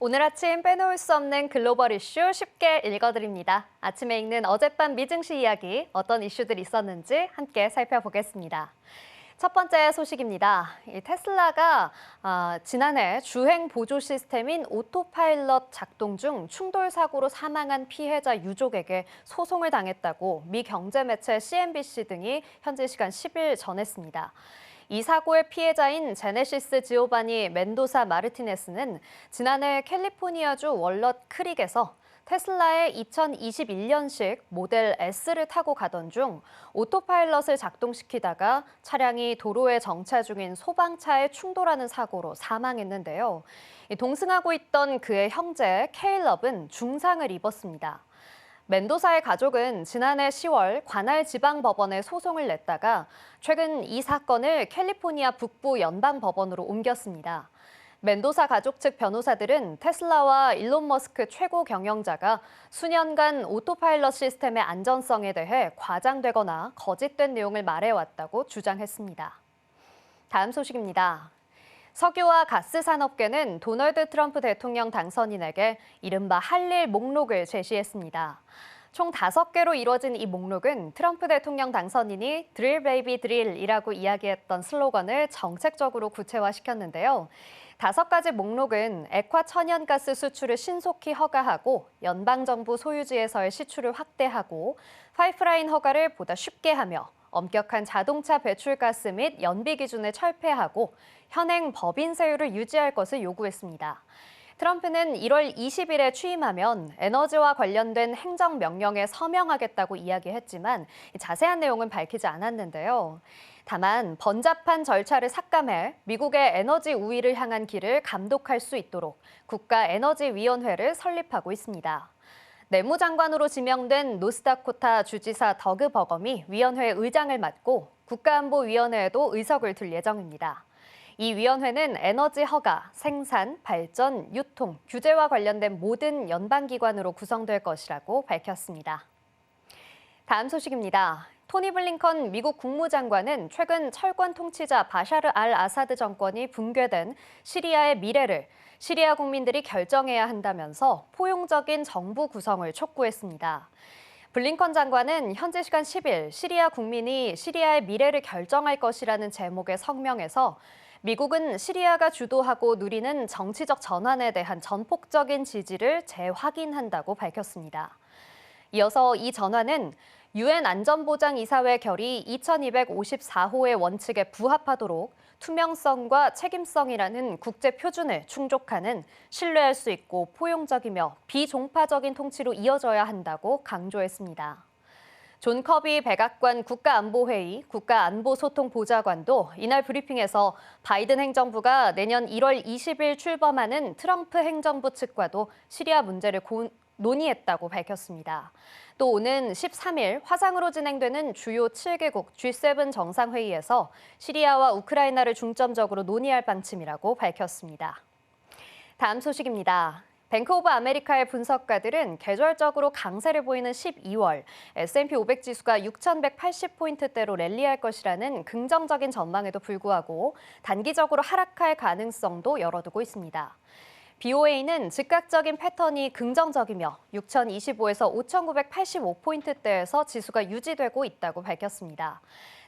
오늘 아침 빼놓을 수 없는 글로벌 이슈 쉽게 읽어드립니다. 아침에 읽는 어젯밤 미증시 이야기, 어떤 이슈들이 있었는지 함께 살펴보겠습니다. 첫 번째 소식입니다. 테슬라가 지난해 주행 보조 시스템인 오토파일럿 작동 중 충돌 사고로 사망한 피해자 유족에게 소송을 당했다고 미 경제 매체 CNBC 등이 현지 시간 10일 전했습니다. 이 사고의 피해자인 제네시스 지오바니 멘도사 마르티네스는 지난해 캘리포니아주 월넛 크릭에서 테슬라의 2021년식 모델 S를 타고 가던 중 오토파일럿을 작동시키다가 차량이 도로에 정차 중인 소방차에 충돌하는 사고로 사망했는데요. 동승하고 있던 그의 형제 케일럽은 중상을 입었습니다. 멘도사의 가족은 지난해 10월 관할 지방법원에 소송을 냈다가 최근 이 사건을 캘리포니아 북부 연방법원으로 옮겼습니다. 멘도사 가족 측 변호사들은 테슬라와 일론 머스크 최고 경영자가 수년간 오토파일럿 시스템의 안전성에 대해 과장되거나 거짓된 내용을 말해왔다고 주장했습니다. 다음 소식입니다. 석유와 가스 산업계는 도널드 트럼프 대통령 당선인에게 이른바 할 일 목록을 제시했습니다. 총 5개로 이뤄진 이 목록은 트럼프 대통령 당선인이 드릴 베이비 드릴이라고 이야기했던 슬로건을 정책적으로 구체화시켰는데요. 5가지 목록은 액화 천연가스 수출을 신속히 허가하고 연방정부 소유지에서의 시추를 확대하고 파이프라인 허가를 보다 쉽게 하며 엄격한 자동차 배출가스 및 연비 기준을 철폐하고 현행 법인 세율을 유지할 것을 요구했습니다. 트럼프는 1월 20일에 취임하면 에너지와 관련된 행정명령에 서명하겠다고 이야기했지만 자세한 내용은 밝히지 않았는데요. 다만 번잡한 절차를 삭감해 미국의 에너지 우위를 향한 길을 감독할 수 있도록 국가에너지위원회를 설립하고 있습니다. 내무장관으로 지명된 노스다코타 주지사 더그 버검이 위원회 의장을 맡고 국가안보위원회에도 의석을 둘 예정입니다. 이 위원회는 에너지 허가, 생산, 발전, 유통, 규제와 관련된 모든 연방기관으로 구성될 것이라고 밝혔습니다. 다음 소식입니다. 토니 블링컨 미국 국무장관은 최근 철권 통치자 바샤르 알 아사드 정권이 붕괴된 시리아의 미래를 시리아 국민들이 결정해야 한다면서 포용적인 정부 구성을 촉구했습니다. 블링컨 장관은 현지 시간 10일 시리아 국민이 시리아의 미래를 결정할 것이라는 제목의 성명에서 미국은 시리아가 주도하고 누리는 정치적 전환에 대한 전폭적인 지지를 재확인한다고 밝혔습니다. 이어서 이 전환은 유엔 안전보장이사회 결의 2254호의 원칙에 부합하도록 투명성과 책임성이라는 국제 표준을 충족하는 신뢰할 수 있고 포용적이며 비종파적인 통치로 이어져야 한다고 강조했습니다. 존 커비 백악관 국가안보회의 국가안보소통보좌관도 이날 브리핑에서 바이든 행정부가 내년 1월 20일 출범하는 트럼프 행정부 측과도 시리아 문제를 논의했다고 밝혔습니다. 또 오는 13일 화상으로 진행되는 주요 7개국 G7 정상회의에서 시리아와 우크라이나를 중점적으로 논의할 방침이라고 밝혔습니다. 다음 소식입니다. 뱅크 오브 아메리카의 분석가들은 계절적으로 강세를 보이는 12월 S&P 500 지수가 6,180포인트대로 랠리할 것이라는 긍정적인 전망에도 불구하고 단기적으로 하락할 가능성도 열어두고 있습니다. BOA는 즉각적인 패턴이 긍정적이며 6,025에서 5,985포인트대에서 지수가 유지되고 있다고 밝혔습니다.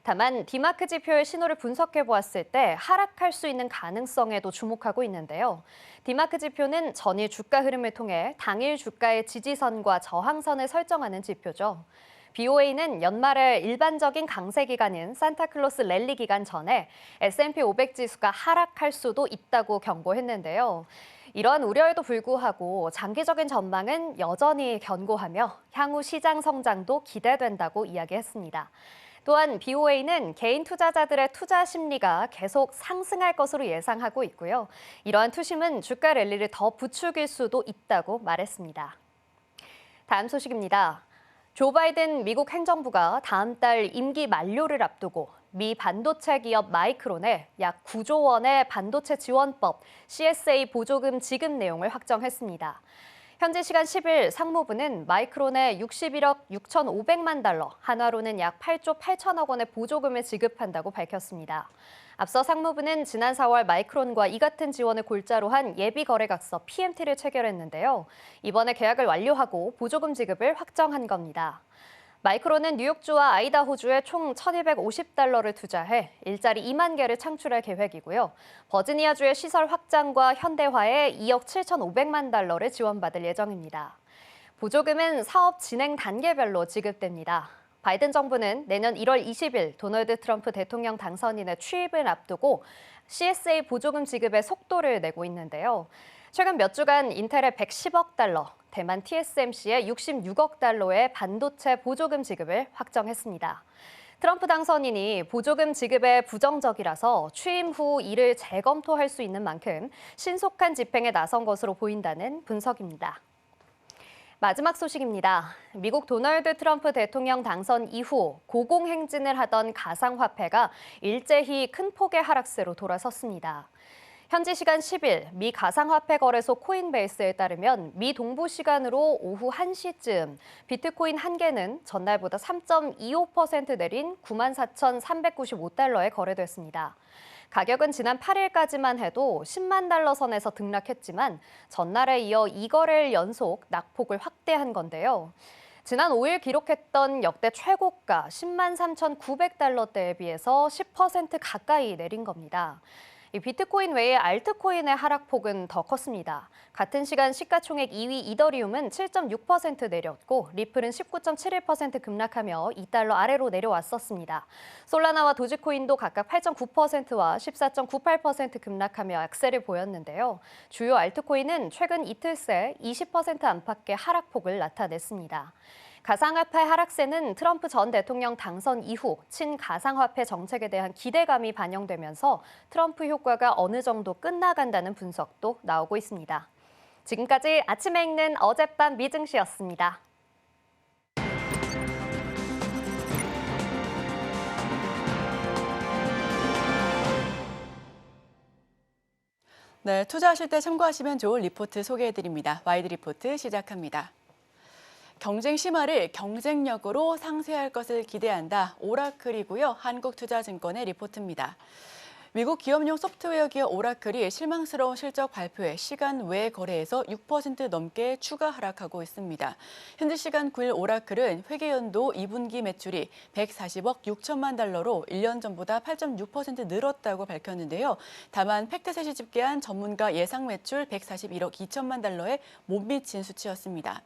다만 디마크 지표의 신호를 분석해 보았을 때 하락할 수 있는 가능성에도 주목하고 있는데요. 디마크 지표는 전일 주가 흐름을 통해 당일 주가의 지지선과 저항선을 설정하는 지표죠. BOA는 연말에 일반적인 강세 기간인 산타클로스 랠리 기간 전에 S&P 500 지수가 하락할 수도 있다고 경고했는데요. 이러한 우려에도 불구하고 장기적인 전망은 여전히 견고하며 향후 시장 성장도 기대된다고 이야기했습니다. 또한 BOA는 개인 투자자들의 투자 심리가 계속 상승할 것으로 예상하고 있고요. 이러한 투심은 주가 랠리를 더 부추길 수도 있다고 말했습니다. 다음 소식입니다. 조 바이든 미국 행정부가 다음 달 임기 만료를 앞두고 미 반도체 기업 마이크론에 약 9조 원의 반도체 지원법 CSA 보조금 지급 내용을 확정했습니다. 현지 시간 10일 상무부는 마이크론에 61억 6,500만 달러, 한화로는 약 8조 8천억 원의 보조금을 지급한다고 밝혔습니다. 앞서 상무부는 지난 4월 마이크론과 이 같은 지원을 골자로 한 예비거래각서 PMT를 체결했는데요. 이번에 계약을 완료하고 보조금 지급을 확정한 겁니다. 마이크론은 뉴욕주와 아이다호주에 총 1,250달러를 투자해 일자리 2만 개를 창출할 계획이고요. 버지니아주의 시설 확장과 현대화에 2억 7,500만 달러를 지원받을 예정입니다. 보조금은 사업 진행 단계별로 지급됩니다. 바이든 정부는 내년 1월 20일 도널드 트럼프 대통령 당선인의 취임을 앞두고 CSA 보조금 지급의 속도를 내고 있는데요. 최근 몇 주간 인텔의 110억 달러, 대만 TSMC의 66억 달러의 반도체 보조금 지급을 확정했습니다. 트럼프 당선인이 보조금 지급에 부정적이라서 취임 후 이를 재검토할 수 있는 만큼 신속한 집행에 나선 것으로 보인다는 분석입니다. 마지막 소식입니다. 미국 도널드 트럼프 대통령 당선 이후 고공행진을 하던 가상화폐가 일제히 큰 폭의 하락세로 돌아섰습니다. 현지 시간 10일 미 가상화폐 거래소 코인베이스에 따르면 미 동부 시간으로 오후 1시쯤 비트코인 한 개는 전날보다 3.25% 내린 94,395달러에 거래됐습니다. 가격은 지난 8일까지만 해도 10만 달러 선에서 등락했지만 전날에 이어 2거래일 연속 낙폭을 확대한 건데요. 지난 5일 기록했던 역대 최고가 10만 3,900달러대에 비해서 10% 가까이 내린 겁니다. 이 비트코인 외에 알트코인의 하락폭은 더 컸습니다. 같은 시간 시가총액 2위 이더리움은 7.6% 내렸고 리플은 19.71% 급락하며 2달러 아래로 내려왔었습니다. 솔라나와 도지코인도 각각 8.9%와 14.98% 급락하며 약세를 보였는데요. 주요 알트코인은 최근 이틀 새 20% 안팎의 하락폭을 나타냈습니다. 가상화폐 하락세는 트럼프 전 대통령 당선 이후 친가상화폐 정책에 대한 기대감이 반영되면서 트럼프 효과가 어느 정도 끝나간다는 분석도 나오고 있습니다. 지금까지 아침에 읽는 어젯밤 미증시였습니다. 네, 투자하실 때 참고하시면 좋을 리포트 소개해드립니다. 와이드 리포트 시작합니다. 경쟁 심화를 경쟁력으로 상쇄할 것을 기대한다. 오라클이고요. 한국투자증권의 리포트입니다. 미국 기업용 소프트웨어 기업 오라클이 실망스러운 실적 발표에 시간 외 거래에서 6% 넘게 추가 하락하고 있습니다. 현지 시간 9일 오라클은 회계연도 2분기 매출이 140억 6천만 달러로 1년 전보다 8.6% 늘었다고 밝혔는데요. 다만 팩트셋이 집계한 전문가 예상 매출 141억 2천만 달러에 못 미친 수치였습니다.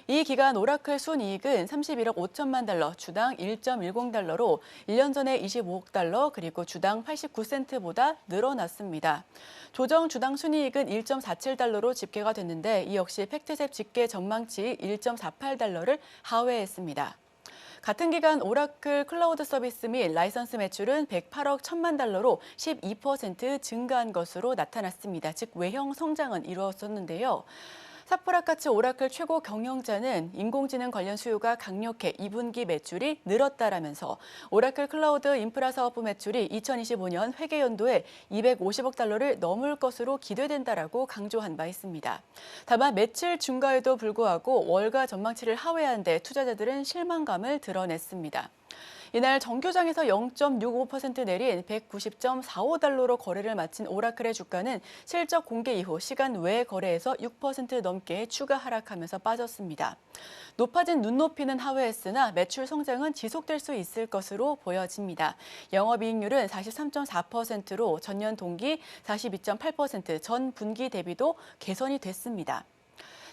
이 기간 오라클 순이익은 31억 5천만 달러, 주당 1.10달러로 1년 전에 25억 달러, 그리고 주당 89센트보다 늘어났습니다. 조정 주당 순이익은 1.47달러로 집계가 됐는데 이 역시 팩트셋 집계 전망치 1.48달러를 하회했습니다. 같은 기간 오라클 클라우드 서비스 및 라이선스 매출은 108억 1천만 달러로 12% 증가한 것으로 나타났습니다. 즉 외형 성장은 이루어졌는데요. 사프라카츠 오라클 최고 경영자는 인공지능 관련 수요가 강력해 2분기 매출이 늘었다라면서 오라클 클라우드 인프라 사업부 매출이 2025년 회계연도에 250억 달러를 넘을 것으로 기대된다라고 강조한 바 있습니다. 다만 매출 증가에도 불구하고 월가 전망치를 하회한 데 투자자들은 실망감을 드러냈습니다. 이날 정규장에서 0.65% 내린 190.45달러로 거래를 마친 오라클의 주가는 실적 공개 이후 시간 외 거래에서 6% 넘게 추가 하락하면서 빠졌습니다. 높아진 눈높이는 하회했으나 매출 성장은 지속될 수 있을 것으로 보여집니다. 영업이익률은 43.4%로 전년 동기 42.8%, 전 분기 대비도 개선이 됐습니다.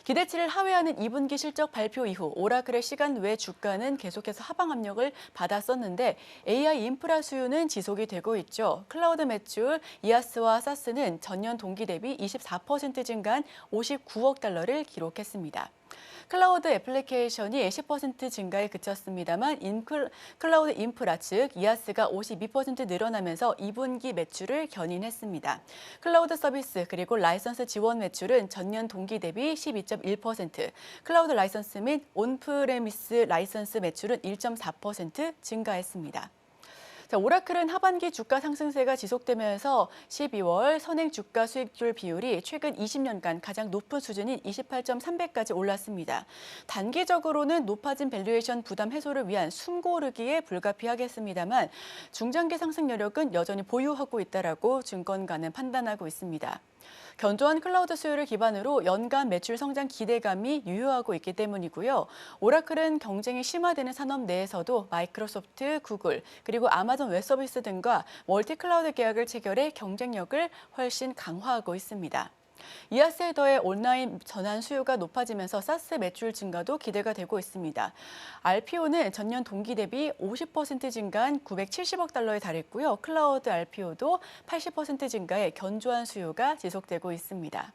기대치를 하회하는 2분기 실적 발표 이후 오라클의 시간 외 주가는 계속해서 하방 압력을 받았었는데 AI 인프라 수요는 지속이 되고 있죠. 클라우드 매출 이아스와 사스는 전년 동기 대비 24% 증가한 59억 달러를 기록했습니다. 클라우드 애플리케이션이 10% 증가에 그쳤습니다만 클라우드 인프라 즉 이아스가 52% 늘어나면서 2분기 매출을 견인했습니다. 클라우드 서비스 그리고 라이선스 지원 매출은 전년 동기 대비 12.1%, 클라우드 라이선스 및 온프레미스 라이선스 매출은 1.4% 증가했습니다. 오라클은 하반기 주가 상승세가 지속되면서 12월 선행 주가 수익률 비율이 최근 20년간 가장 높은 수준인 28.3배까지 올랐습니다. 단기적으로는 높아진 밸류에이션 부담 해소를 위한 숨고르기에 불가피하겠습니다만 중장기 상승 여력은 여전히 보유하고 있다라고 증권가는 판단하고 있습니다. 견조한 클라우드 수요를 기반으로 연간 매출 성장 기대감이 유효하고 있기 때문이고요. 오라클은 경쟁이 심화되는 산업 내에서도 마이크로소프트, 구글, 그리고 아마존 웹서비스 등과 멀티 클라우드 계약을 체결해 경쟁력을 훨씬 강화하고 있습니다. 이아스에 더해 온라인 전환 수요가 높아지면서 사스 매출 증가도 기대가 되고 있습니다. RPO는 전년 동기 대비 50% 증가한 970억 달러에 달했고요. 클라우드 RPO도 80% 증가해 견조한 수요가 지속되고 있습니다.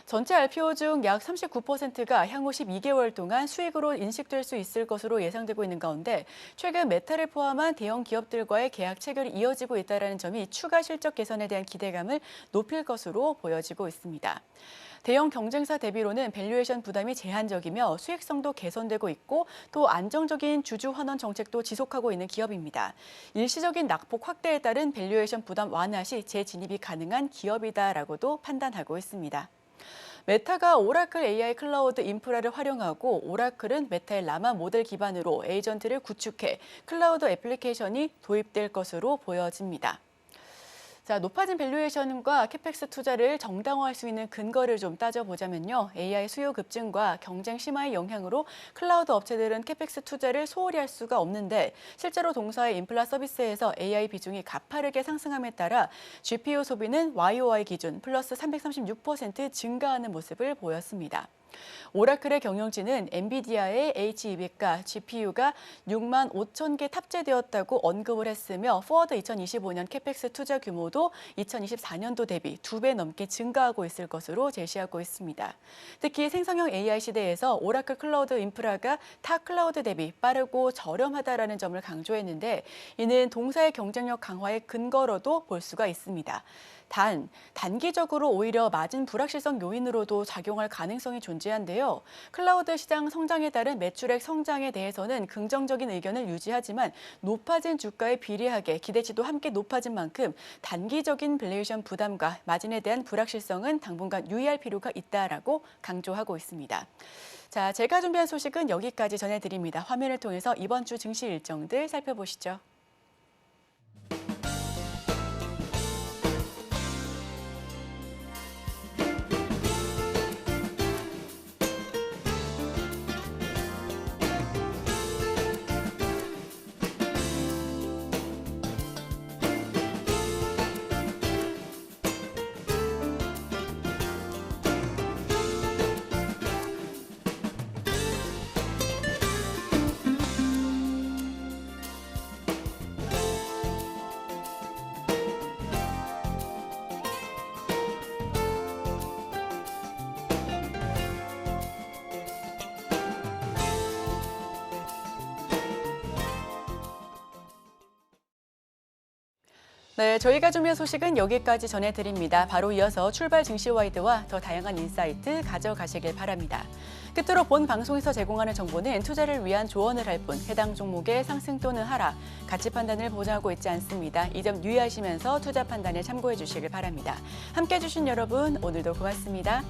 전체 RPO 중 약 39%가 향후 12개월 동안 수익으로 인식될 수 있을 것으로 예상되고 있는 가운데 최근 메타를 포함한 대형 기업들과의 계약 체결이 이어지고 있다는 점이 추가 실적 개선에 대한 기대감을 높일 것으로 보여지고 있습니다. 대형 경쟁사 대비로는 밸류에이션 부담이 제한적이며 수익성도 개선되고 있고 또 안정적인 주주 환원 정책도 지속하고 있는 기업입니다. 일시적인 낙폭 확대에 따른 밸류에이션 부담 완화 시 재진입이 가능한 기업이다라고도 판단하고 있습니다. 메타가 오라클 AI 클라우드 인프라를 활용하고 오라클은 메타의 라마 모델 기반으로 에이전트를 구축해 클라우드 애플리케이션이 도입될 것으로 보여집니다. 높아진 밸류에이션과 캐펙스 투자를 정당화할 수 있는 근거를 좀 따져보자면요. AI 수요 급증과 경쟁 심화의 영향으로 클라우드 업체들은 캐펙스 투자를 소홀히 할 수가 없는데 실제로 동사의 인플라 서비스에서 AI 비중이 가파르게 상승함에 따라 GPU 소비는 YOY 기준 플러스 336% 증가하는 모습을 보였습니다. 오라클의 경영진은 엔비디아의 H200과 GPU가 6만 5천 개 탑재되었다고 언급을 했으며 포워드 2025년 캐펙스 투자 규모도 2024년도 대비 2배 넘게 증가하고 있을 것으로 제시하고 있습니다. 특히 생성형 AI 시대에서 오라클 클라우드 인프라가 타 클라우드 대비 빠르고 저렴하다라는 점을 강조했는데 이는 동사의 경쟁력 강화의 근거로도 볼 수가 있습니다. 단기적으로 오히려 마진 불확실성 요인으로도 작용할 가능성이 존재한데요. 클라우드 시장 성장에 따른 매출액 성장에 대해서는 긍정적인 의견을 유지하지만 높아진 주가에 비례하게 기대치도 함께 높아진 만큼 단기적인 밸류에이션 부담과 마진에 대한 불확실성은 당분간 유의할 필요가 있다라고 강조하고 있습니다. 제가 준비한 소식은 여기까지 전해드립니다. 화면을 통해서 이번 주 증시 일정들 살펴보시죠. 네, 저희가 준비한 소식은 여기까지 전해드립니다. 바로 이어서 출발 증시와이드와 더 다양한 인사이트 가져가시길 바랍니다. 끝으로 본 방송에서 제공하는 정보는 투자를 위한 조언을 할 뿐 해당 종목의 상승 또는 하락, 가치 판단을 보장하고 있지 않습니다. 이 점 유의하시면서 투자 판단에 참고해 주시길 바랍니다. 함께해 주신 여러분 오늘도 고맙습니다.